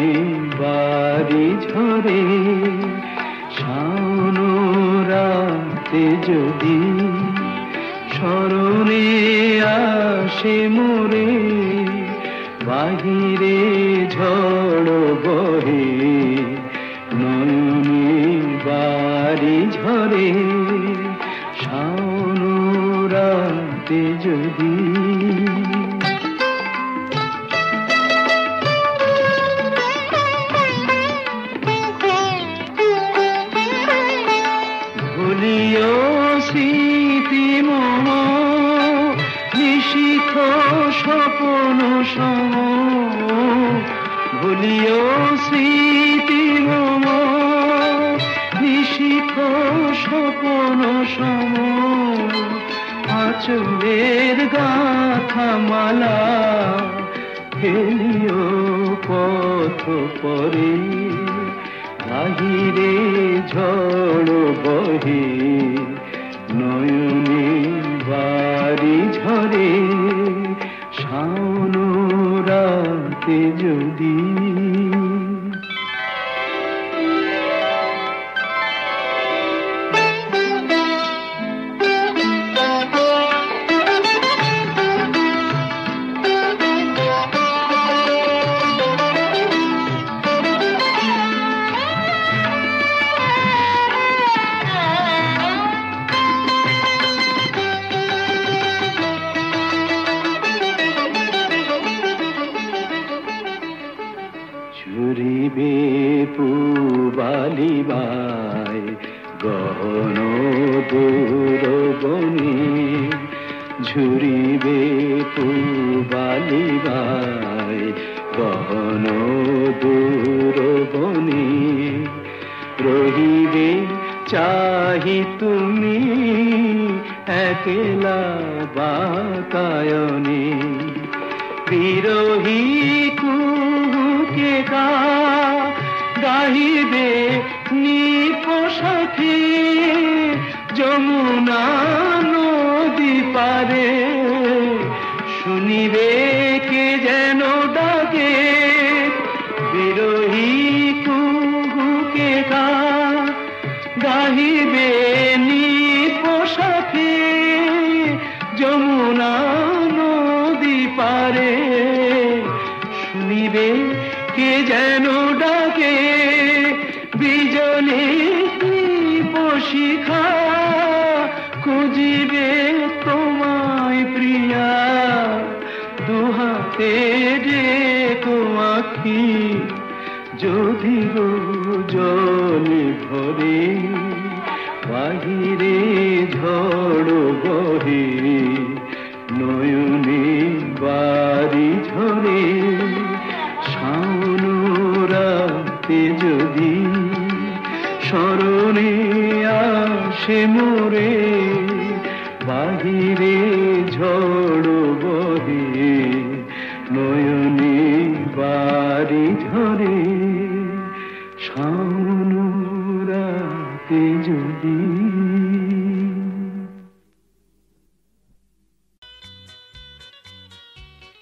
বাড়ি ঝরে, শাওন রাতে যদি স্মরণে আসে মোরে, বাহিরে ঝড় বহে নয়নে বাড়ি ঝরে, শাওন রাতে যদি। ভুলিও স্মৃতি মম নিশিথ স্বপন সম, ভুলিও স্মৃতি মম নিশিথ স্বপন সম, আঁচলের গাথা মালা ফেলিও পথ পরে, বাহিরে ঝড় বহে নয়নে বাড়ি ঝরে, শাওন রাতে যদি। ঝুরিবে পুবালিবাই গহন দূর বনে, ঝুরিবে পুবালিবাই গহন দূর বনে, রহিবে চাহি তুমি একলা বাতায়নে, বিরহী কুহুকে গাহিবে নিপোষাখে, যমুনা নদী পারে শুনিবে কে যেন ডাকে, বিরহী কুহুকে গাহিবে নিপোষাখে, যমুনা নদী পারে শুনিবে কে যেন ডাকে, বিজলি শিখা খুঁজিবে তোমায় প্রিয়া, দুহাতে ডেকো আঁখি যদি গো জলে ভরে, বাহিরে ঝড় বহে নয়নে বাড়ি ঝরে, শাওন রাতে যদি স্মরণে আসে মোরে, বাহিরে ঝড় বহে নয়নে বাড়ি ঝরে, শাওন রাতে যদি।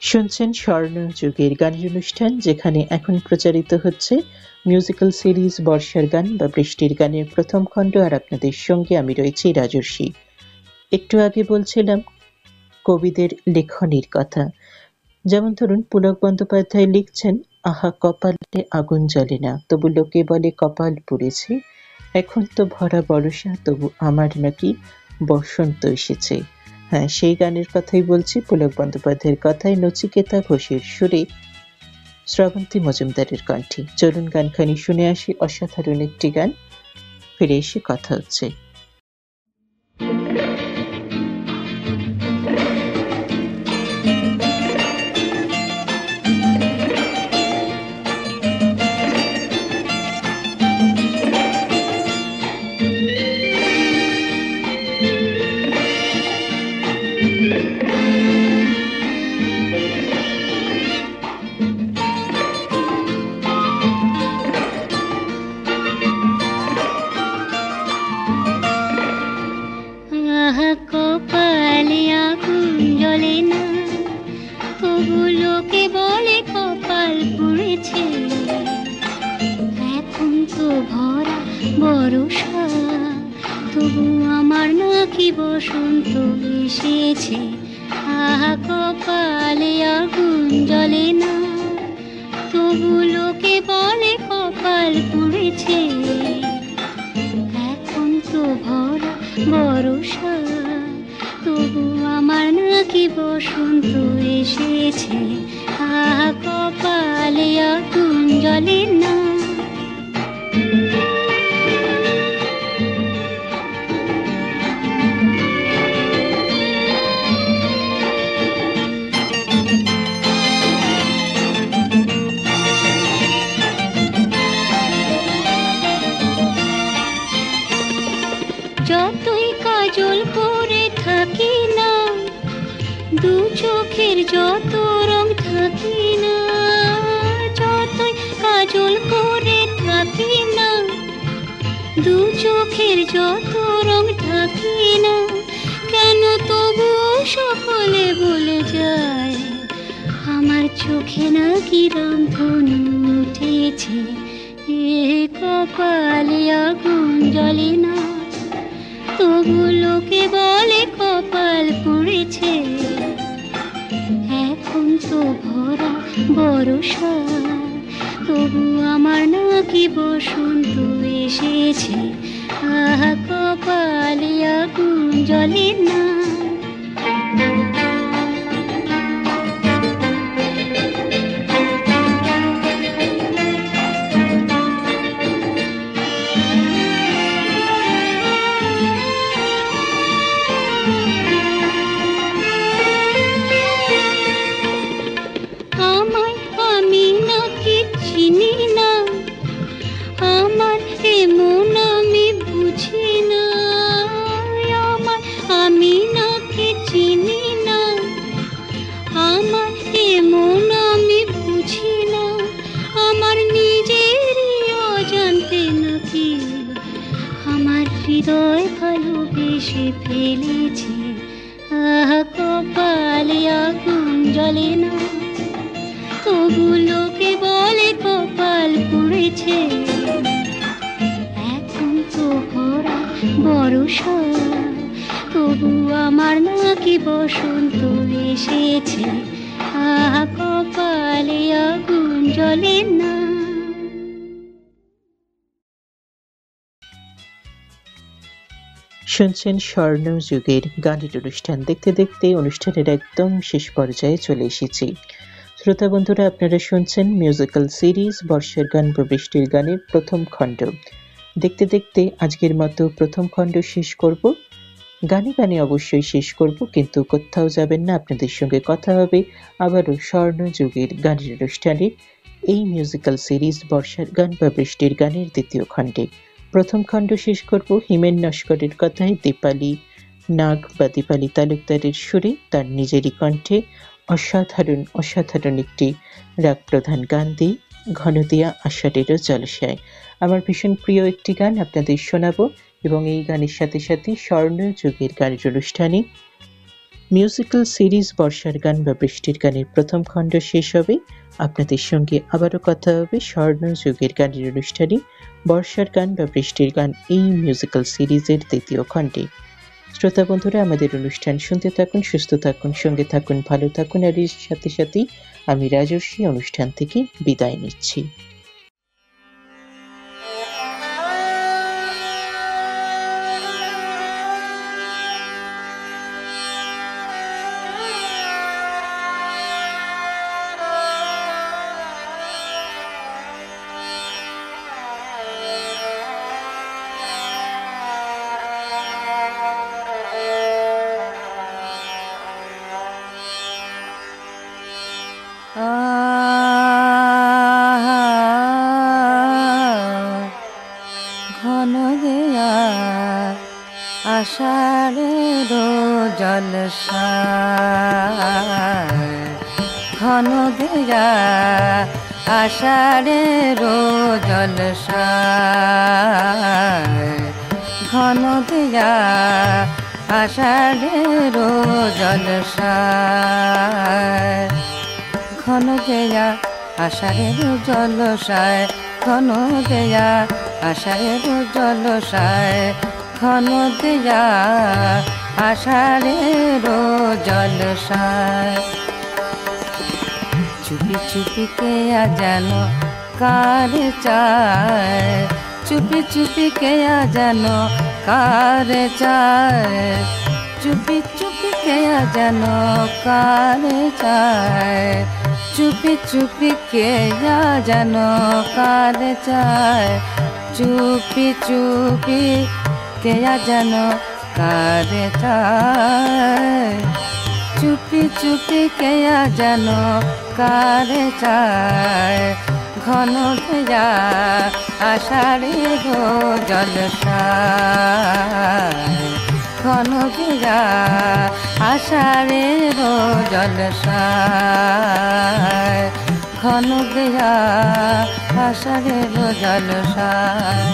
শুনছেন স্বর্ণযুগের গানের অনুষ্ঠান, যেখানে এখন প্রচারিত হচ্ছে মিউজিক্যাল সিরিজ বর্ষার গান বা বৃষ্টির গানের প্রথম খণ্ড। আর আপনাদের সঙ্গে আমি রয়েছি রাজর্ষি। একটু আগে বলছিলাম কবিদের লেখনীর কথা। যেমন ধরুন, পুলক বন্দ্যোপাধ্যায় লিখছেন, আহা কপালে আগুন জ্বলে না, তবু লোকে বলে কপাল পুড়েছে, এখন তো ভরা বর্ষা, তবু আমার নাকি বসন্ত এসেছে। হ্যাঁ, সেই গানের কথাই বলছি, পুলক বন্দ্যোপাধ্যায়ের কথায় নচিকেতা ঘোষের সুরে শ্রাবন্তী মজুমদারের কণ্ঠে। চলুন গানখানি শুনে আসি, অসাধারণ একটি গান। ফিরে এসে কথা হচ্ছে। জ্বলে না, তবু লোকে বলে কপাল পুড়েছে। এখন তো ভরা বর্ষা, তবু আমার নাকি বসন্ত এসেছে। আহা কপালে আগুন জ্বলে না, তবু লোকে বলে কপাল পুড়েছে। এখন তো ভরা বর্ষা, তবু আমার নাকি বসন্ত এসেছে। আহা কপালে আগুন জ্বলে না। যতই কাজল পরে থাকি না, দু চোখের যত রং থাকি না, যতই কাজল পরে থাকি না, দু চোখের যত রং থাকি না, কেন তবু সকলে বলে যায় আমার চোখে নাকি রামধনু উঠেছে। এ কপালে আগুন জ্বলে না, তবু লোকে বলে কপাল পুড়েছে। এখন তো ভরা বর্ষা, তবু আমার নাকি বসন্ত এসেছে। আহা কপালে আগুন জ্বলে না। হৃদয় ভালোবেসে ফেলেছে। আহা কপালে আগুন জ্বলে না, তবু লোকে বলে কপাল পুড়েছে। এখন তো ভরা বর্ষা, তবু আমার নাকি বসন্ত এসেছে। আহা কপালে আগুন জ্বলে না। শুনছেন স্বর্ণযুগের গানের অনুষ্ঠান। দেখতে দেখতে অনুষ্ঠানের একদম শেষ পর্যায়ে চলে এসেছি। শ্রোতা বন্ধুরা, আপনারা শুনছেন মিউজিক্যাল সিরিজ বর্ষার গান বা বৃষ্টির গানের প্রথম খণ্ড। দেখতে দেখতে আজকের মতো প্রথম খণ্ড শেষ করব। গানে গানে অবশ্যই শেষ করব, কিন্তু কোথাও যাবেন না। আপনাদের সঙ্গে কথা হবে আবারও স্বর্ণযুগের গানের অনুষ্ঠানের এই মিউজিক্যাল সিরিজ বর্ষার গান বা বৃষ্টির গানের দ্বিতীয় খণ্ডে। প্রথম খণ্ড শেষ করব হিমেন নস্করের কথায় দীপালি নাগ বা দীপালি তালুকদারের সুরে, তার নিজেরই কণ্ঠে অসাধারণ একটি রাগ প্রধান গান দিয়ে, ঘনদিয়া আষাঢ়েরও জলসায়। আমার ভীষণ প্রিয় একটি গান আপনাদের শোনাবো, এবং এই গানের সাথে সাথে স্বর্ণযুগের গানের অনুষ্ঠানে মিউজিক্যাল সিরিজ বর্ষার গান বা বৃষ্টির গানের প্রথম খণ্ড শেষ হবে। আপনাদের সঙ্গে আবারও কথা হবে স্বর্ণযুগের গানের অনুষ্ঠানে বর্ষার গান বা বৃষ্টির গান এই মিউজিক্যাল সিরিজের দ্বিতীয় খণ্ডে। শ্রোতা বন্ধুরা, আমাদের অনুষ্ঠান শুনতে থাকুন, সুস্থ থাকুন, সঙ্গে থাকুন, ভালো থাকুন। আর এর সাথে সাথেই আমি রাজর্ষি অনুষ্ঠান থেকে বিদায় নিচ্ছি। আষাঢ়েরও জলসায়, ঘন দেয়া আষাঢ়েরও জলসায়, ঘন দেয়া আষাঢ়ের জলসায় ঘন দেয়া আষাঢ়ের জলসায় ঘন দেয়া আষাঢ়ের জলসায় ঘন দেয়া আষাঢ়ের জলসায় চুপি চুপি কে জানো কার চায় চুপি চুপি কে জানো কার চায় চুপি চুপি কে জানো কার চায় চুপি চুপি কে জানো কার চায় চুপি চুপি কে জানো কার চায় চুপি চুপি কে জানো কার চায় ঘন দেয়া আষাঢ়ের জলসায় ঘন দেয়া আষাঢ়ের জলসায় ঘন দেয়া আষাঢ়ের জলসায়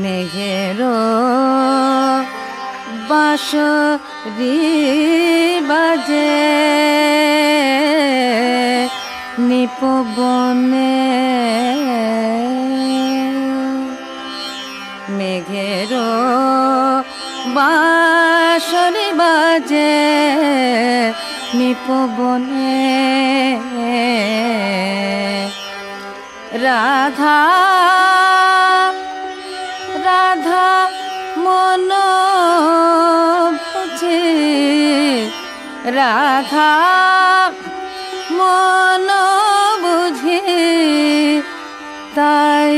মেঘেরো বাঁশরি বাজে নিপবনে মেঘেরো বাঁশরি বাজে নিপবনে রাধা রাধা মন বুঝে রাধা মন বুঝে তাই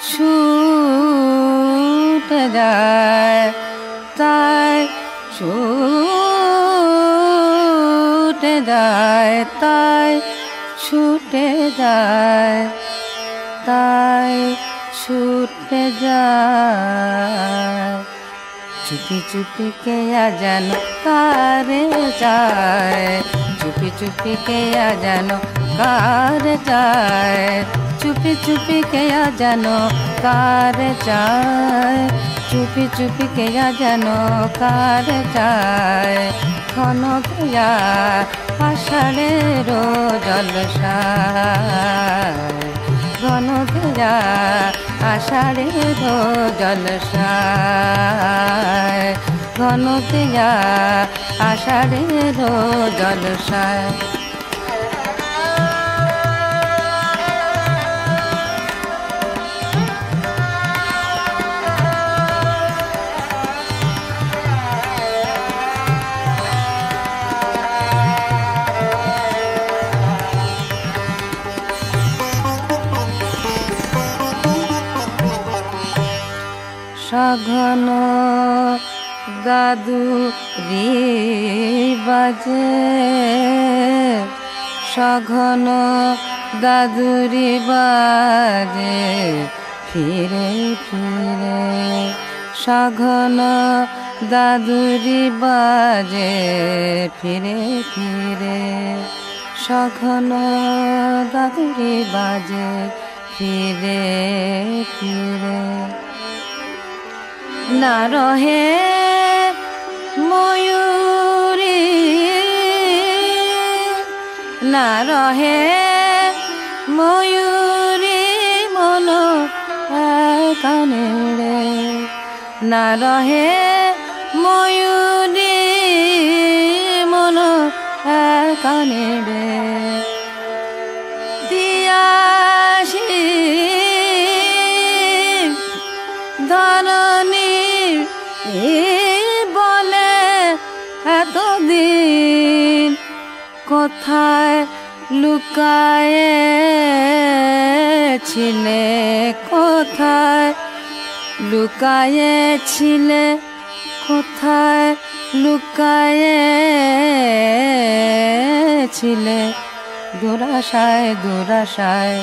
ছুটে যায় তাই ছুটে যায় তাই ছুটে যায় তাই ছুটে যায় চুপি চুপি কে জানো কারে যায় চুপি চুপি কে জানো কারে যায় চুপি চুপি কে জানো কারে যায় চুপি চুপি কে জানো কারে যায় ঘন দেয়া আষাঢ়ের জলসায় ঘন দেয়া আষাঢ়ের জলসায় ঘন দেয়া আষাঢ়ের জলসায় সঘন দাদুরি বাজে সঘন দাদুরি বাজে ফিরে ফিরে সঘন দাদুরি বাজে ফিরে ফিরে সঘন দাদুরি বাজে ফিরে ফিরে না রহে ময়ূরী না রহে ময়ূরী মন কানে রে না রহে ময়ূরী মন কানে রে দিয়াশি ধরণী বলে এতদিন কোথায় লুকায়েছিলে কোথায় লুকায়েছিলে কোথায় লুকায়েছিলে দুরাশায় দুরাশায়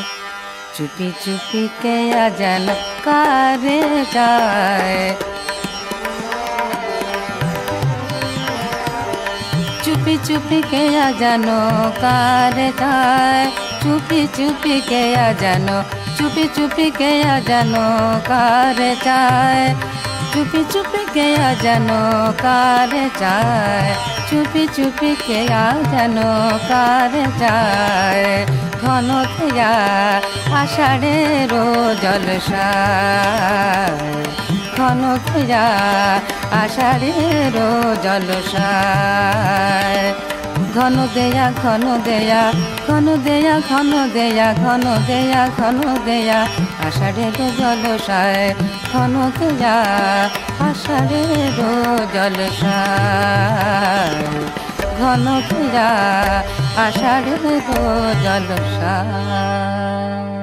চুপি চুপি কে যেন কারে যায় चुपी चुपी के आ जानो कार जाए चुपी चुपी के आ जानो चुपी चुपी के आ जानो कार जाए चुपी चुपी के आ जानो कार जाए चुपी चुपी के आ जानो कार जाए घन থেয়া আষাঢ়ের জলসায় ঘন থেয়া আষাঢ়ের জলসায় ঘন দেয়া ঘন দেয়া ঘন দেয়া ঘন দেয়া ঘন দেয়া ঘন দেয়া আষাঢ়ের জলসায় ঘন দেয়া আষাঢ়ের জলসায় ঘন দেয়া আষাঢ়ের জলসায়